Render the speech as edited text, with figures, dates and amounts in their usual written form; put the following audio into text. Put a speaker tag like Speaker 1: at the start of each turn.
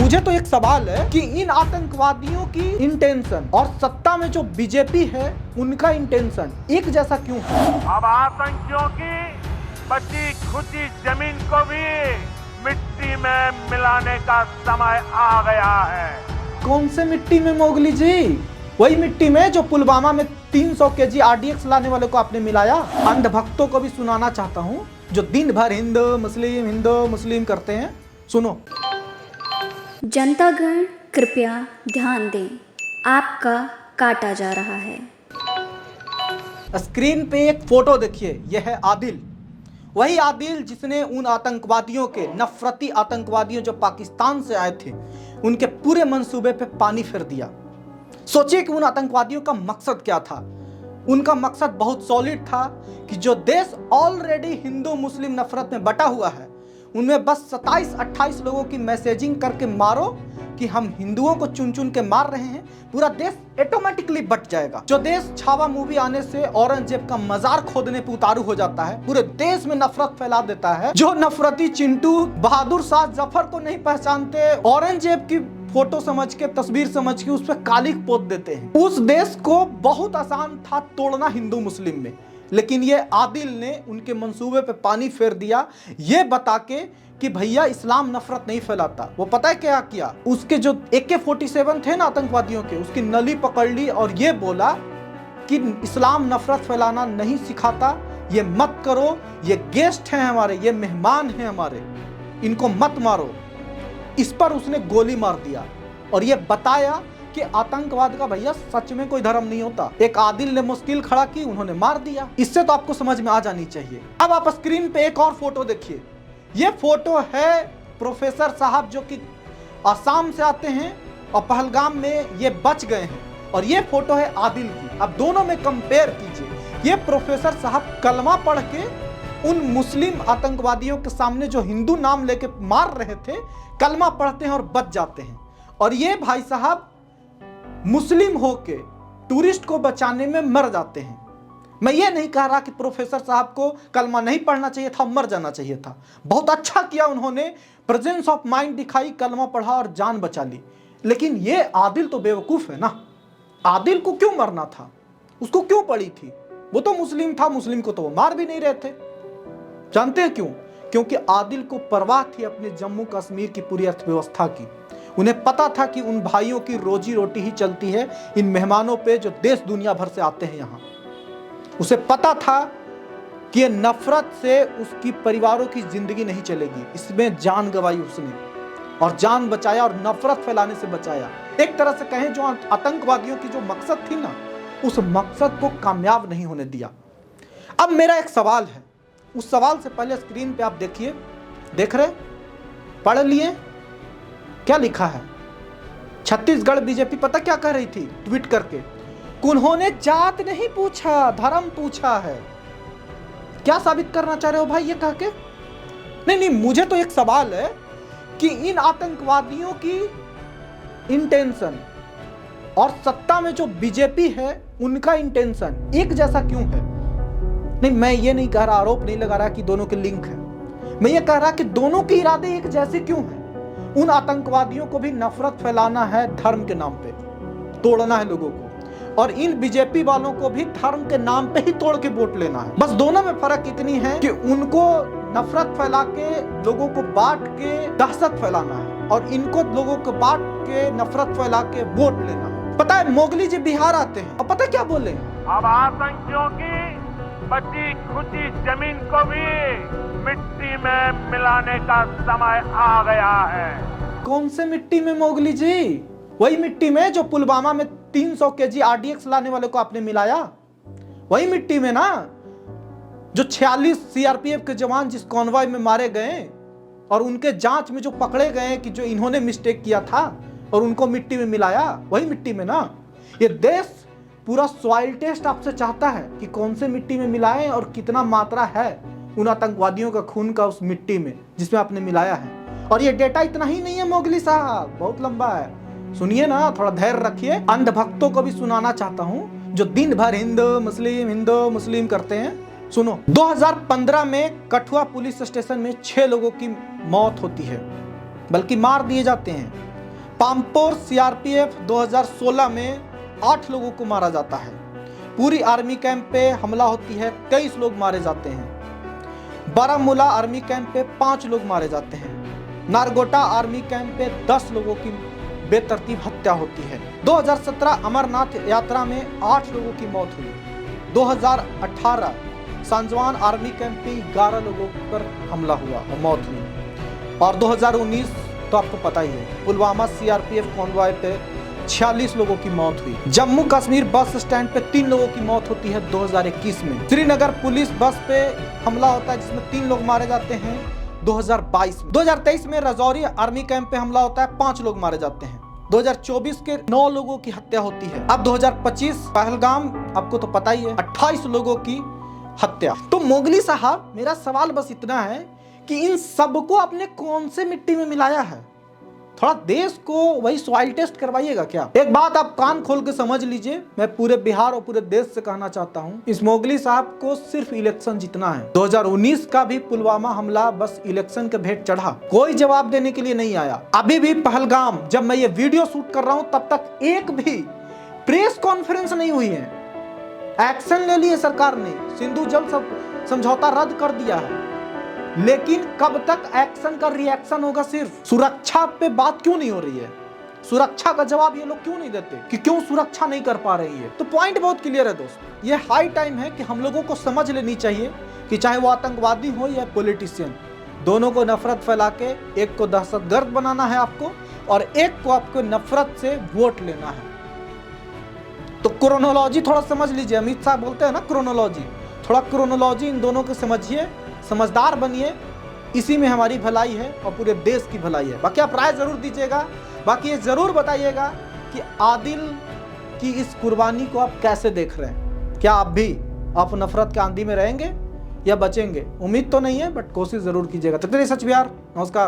Speaker 1: मुझे तो एक सवाल है कि इन आतंकवादियों की इंटेंशन और सत्ता में जो बीजेपी है उनका इंटेंशन एक जैसा क्यों है?
Speaker 2: अब आतंकियों की बची खुची जमीन को भी मिट्टी में मिलाने का समय आ गया है।
Speaker 1: कौन से मिट्टी में मोगली जी? वही मिट्टी में जो पुलवामा में 300 केजी RDX लाने वाले को आपने मिलाया। अंधभक्तों को भी सुनाना चाहता हूँ जो दिन भर हिंदू मुस्लिम करते हैं। सुनो।
Speaker 3: जनतागण कृपया ध्यान दें, आपका काटा जा रहा है।
Speaker 1: स्क्रीन पे एक फोटो देखिए, यह है आदिल। वही आदिल जिसने उन आतंकवादियों के नफरती आतंकवादियों जो पाकिस्तान से आए थे उनके पूरे मंसूबे पे पानी फेर दिया। सोचिए कि उन आतंकवादियों का मकसद क्या था। उनका मकसद बहुत सॉलिड था कि जो देश ऑलरेडी हिंदू मुस्लिम नफरत में बटा हुआ है उनमें बस 27-28 लोगों की मैसेजिंग करके मारो कि हम हिंदुओं को चुन चुन के मार रहे हैं, पूरा देश ऑटोमेटिकली बट जाएगा। जो देश छावा मूवी आने से औरंगजेब का मजार खोदने पे उतारू हो जाता है, पूरे देश में नफरत फैला देता है। जो नफरती चिंटू बहादुर शाह जफर को नहीं पहचानते, औरंगजेब की फोटो समझ के तस्वीर समझ के उस पर कालिक पोत देते हैं। उस देश को बहुत आसान था तोड़ना हिंदू मुस्लिम में, लेकिन ये आदिल ने उनके मंसूबे पे पानी फेर दिया ये बता के कि भैया इस्लाम नफरत नहीं फैलाता। वो पता है क्या किया? उसके जो AK-47 थे ना आतंकवादियों के, उसकी नली पकड़ ली और ये बोला कि इस्लाम नफरत फैलाना नहीं सिखाता, ये मत करो, ये गेस्ट हैं हमारे, ये मेहमान हैं हमारे, इनको मत मारो। इस पर उसने गोली मार दिया और ये बताया कि आतंकवाद का भैया सच में कोई धर्म नहीं होता। एक आदिल ने मुश्किल खड़ा की, उन्होंने मार दिया। इससे तो आपको समझ में आ जानी चाहिए। अब आप स्क्रीन पे एक और फोटो देखिए। ये फोटो है प्रोफेसर साहब जो कि आसाम से आते हैं और पहलगाम में ये बच गए हैं, और ये फोटो है आदिल की। अब दोनों में कंपेयर कीजिए। ये प्रोफेसर साहब कलमा पढ़ के उन मुस्लिम आतंकवादियों के सामने जो हिंदू नाम लेके मार रहे थे, कलमा पढ़ते हैं और बच जाते हैं। और ये भाई साहब मुस्लिम होके टूरिस्ट को बचाने में मर जाते हैं। मैं ये नहीं कह रहा कि प्रोफेसर साहब को कलमा नहीं पढ़ना चाहिए था, मर जाना चाहिए था। बहुत अच्छा किया उन्होंने, प्रेजेंस ऑफ माइंड दिखाई, कलमा पढ़ा और जान बचा ली। लेकिन ये आदिल तो बेवकूफ है ना। आदिल को क्यों मरना था? उसको क्यों पड़ी थी? वो तो मुस्लिम था, मुस्लिम को तो वो मार भी नहीं रहे थे। जानते हैं क्यों? क्योंकि आदिल को परवाह थी अपने जम्मू कश्मीर की पूरी अर्थव्यवस्था की। उन्हें पता था कि उन भाइयों की रोजी रोटी ही चलती है इन मेहमानों पे जो देश दुनिया भर से आते हैं यहाँ। उसे पता था कि ये नफरत से उसकी परिवारों की जिंदगी नहीं चलेगी। इसमें जान गंवाई उसने और जान बचाया और नफरत फैलाने से बचाया। एक तरह से कहें जो आतंकवादियों की जो मकसद थी ना, उस मकसद को कामयाब नहीं होने दिया। अब मेरा एक सवाल है, उस सवाल से पहले स्क्रीन पे आप देखिए, देख रहे, पढ़ लिए क्या लिखा है। छत्तीसगढ़ बीजेपी पता क्या कह रही थी ट्वीट करके? उन्होंने जात नहीं पूछा, धर्म पूछा है। क्या साबित करना चाह रहे हो भाई ये कह के? नहीं, मुझे तो एक सवाल है कि इन आतंकवादियों की इंटेंशन और सत्ता में जो बीजेपी है उनका इंटेंशन एक जैसा क्यों है? नहीं, मैं ये नहीं कह रहा, आरोप नहीं लगा रहा कि दोनों के लिंक है। मैं ये कह रहा कि दोनों के इरादे एक जैसे क्यों हैं? उन आतंकवादियों को भी नफरत फैलाना है धर्म के नाम पे, तोड़ना है लोगों को, और इन बीजेपी वालों को भी धर्म के नाम पे ही तोड़ के वोट लेना है। बस दोनों में फर्क इतनी है कि उनको नफरत फैला के लोगों को बांट के दहशत फैलाना है और इनको लोगों को बांट के नफरत फैला के वोट लेना है। पता है मोगली जी बिहार आते हैं और पता क्या बोले?
Speaker 2: अब आतंकियों की बची खुची जमीन को भी मिट्टी में मिलाने का समय आ गया है।
Speaker 1: कौन से मिट्टी में मोगली जी? वही मिट्टी में जो पुलवामा में 300 केजी RDX लाने वाले को आपने मिलाया। वही मिट्टी में ना जो 46 CRPF के जवान जिस कॉन्वॉय में मारे गए और उनके जांच में जो पकड़े गए कि जो इन्होंने मिस्टेक किया था और उनको मिट्टी में मिलाया, वही मिट्टी में ना। ये देश पूरा सॉइल टेस्ट आपसे चाहता है कि कौन से मिट्टी में मिलाएं और कितना मात्रा है उन आतंकवादियों का खून का उस मिट्टी में जिसमें आपने मिलाया है। और ये डेटा इतना ही नहीं है मोगली साहब, बहुत लंबा है। सुनिए ना, थोड़ा धैर्य रखिए। अंधभक्तों को भी सुनाना चाहता हूं जो दिन भर हिंदू मुस्लिम करते हैं। सुनो, 2015 में कठुआ पुलिस स्टेशन में 6 लोगों की मौत होती है, बल्कि मार दिए जाते हैं। पामपोर सीआरपीएफ 2016 में 8 लोगों को मारा जाता है। पूरी आर्मी कैंप पे हमला होती है, 23 लोग मारे जाते हैं। बारामूला आर्मी कैंप पे 5 लोग मारे जाते हैं। नारगोटा आर्मी कैंप पे 10 लोगों की बेतरतीब हत्या होती है। 2017 अमरनाथ यात्रा में 8 लोगों की मौत हुई। 2018 संजवान आर्मी कैंप पे 11 लोगों पर हमला हुआ और मौत हुई। और 2019 तो आपको पता ही है, पुलवामा सीआरपीएफ कॉन्वॉय पे 46 लोगों की मौत हुई। जम्मू कश्मीर बस स्टैंड पे 3 लोगों की मौत होती है 2021 में। श्रीनगर पुलिस बस पे हमला होता है जिसमें 3 लोग मारे जाते हैं 2022 में। 2023 में राजौरी आर्मी कैंप पे हमला होता है, 5 लोग मारे जाते हैं। 2024 के 9 लोगों की हत्या होती है। अब 2025 पहलगाम, आपको तो पता ही है, 28 लोगों की हत्या। तो मोगली साहब, मेरा सवाल बस इतना है कि इन सबको आपने कौन से मिट्टी में मिलाया है? थोड़ा देश को वही सॉइल टेस्ट करवाइएगा क्या? एक बात आप कान खोल के समझ लीजिए, मैं पूरे बिहार और पूरे देश से कहना चाहता हूं, इस मोगली साहब को सिर्फ इलेक्शन जीतना है। 2019 का भी पुलवामा हमला बस इलेक्शन के भेंट चढ़ा, कोई जवाब देने के लिए नहीं आया। अभी भी पहलगाम, जब मैं ये वीडियो शूट कर रहा हूं तब तक एक भी प्रेस कॉन्फ्रेंस नहीं हुई है। एक्शन ले लिए सरकार ने, सिंधु जल समझौता रद्द कर दिया है, लेकिन कब तक एक्शन का रिएक्शन होगा? सिर्फ सुरक्षा पे बात क्यों नहीं हो रही है? सुरक्षा का जवाब ये लोग क्यों नहीं देते कि क्यों सुरक्षा नहीं कर पा रही है? तो पॉइंट बहुत क्लियर है दोस्तों, ये हाई टाइम है कि हम लोगों को समझ लेनी चाहिए कि चाहे वो आतंकवादी हो या पॉलिटिशियन, दोनों को नफरत फैला के एक को दहशतगर्द बनाना है आपको, और एक को आपको नफरत से वोट लेना है। तो क्रोनोलॉजी थोड़ा समझ लीजिए, अमित शाह बोलते हैं ना क्रोनोलॉजी, थोड़ा क्रोनोलॉजी इन दोनों को समझिए, समझदार बनिए, इसी में हमारी भलाई है और पूरे देश की भलाई है। बाकी आप राय जरूर दीजिएगा, बाकी ये जरूर बताइएगा कि आदिल की इस कुर्बानी को आप कैसे देख रहे हैं? क्या आप भी आप नफरत के आंधी में रहेंगे या बचेंगे? उम्मीद तो नहीं है, बट कोशिश जरूर कीजिएगा। तक सच बिहार, नमस्कार।